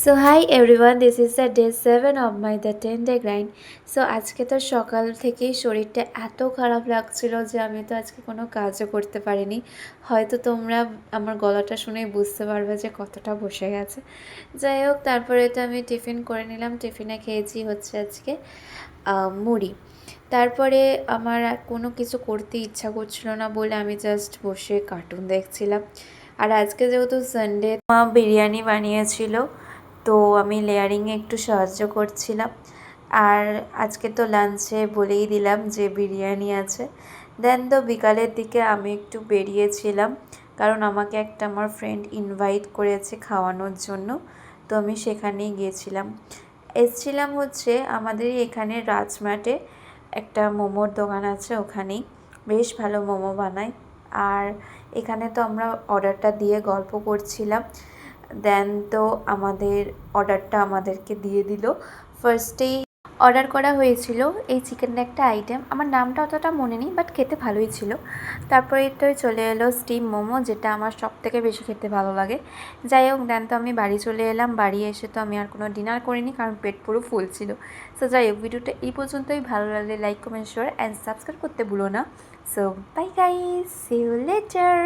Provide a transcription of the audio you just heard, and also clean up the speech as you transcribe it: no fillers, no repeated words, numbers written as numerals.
So hi everyone, this is the day 7 of my the 10 day grind. So আজকে তো সকাল থেকেই শরীরটা এত খারাপ লাগছিল যে আমি তো আজকে কোনো কাজও করতে পারিনি। হয়তো তোমরা আমার গলাটা শুনেই বুঝতে পারবে যে কতটা বসে গেছে। যাই হোক, তারপরে তো আমি টিফিন করে নিলাম। টিফিনে খেয়েছি হচ্ছে আজকে মুড়ি। তারপরে আমার আর কোনো কিছু করতে ইচ্ছা করছিল না বলে আমি জাস্ট বসে কার্টুন দেখছিলাম। আর আজকে যেহেতু সানডে, মা বিরিয়ানি বানিয়েছিল, তো আমি লেয়ারিংয়ে একটু সাহায্য করছিলাম। আর আজকে তো লাঞ্চে বলেই দিলাম যে বিরিয়ানি আছে। দেন তো বিকালের দিকে আমি একটু বেরিয়েছিলাম, কারণ আমাকে একটা আমার ফ্রেন্ড ইনভাইট করেছে খাওয়ানোর জন্য, তো আমি সেখানেই গিয়েছিলাম। এসছিলাম হচ্ছে আমাদের এখানে রাজমাটে একটা মোমোর দোকান আছে, ওখানেই বেশ ভালো মোমো বানায়। আর এখানে তো আমরা অর্ডারটা দিয়ে গল্প করছিলাম। দেন তো আমাদের অর্ডারটা আমাদেরকে দিয়ে দিল। ফার্স্টেই অর্ডার করা হয়েছিল এই চিকেনের একটা আইটেম, আমার নামটা অতটা মনে নেই, বাট খেতে ভালোই ছিল। তারপরে তো চলে এলো স্টিম মোমো, যেটা আমার সব থেকে বেশি খেতে ভালো লাগে। যাই হোক, দেন তো আমি বাড়ি চলে এলাম। বাড়ি এসে তো আমি আর কোনো ডিনার করিনি, কারণ পেট পুরো ফুল ছিল। সো যাই হোক, ভিডিওটা এই পর্যন্তই। ভালো লাগলে like, comment, share and subscribe করতে ভুলো না। So bye guys, see you letter.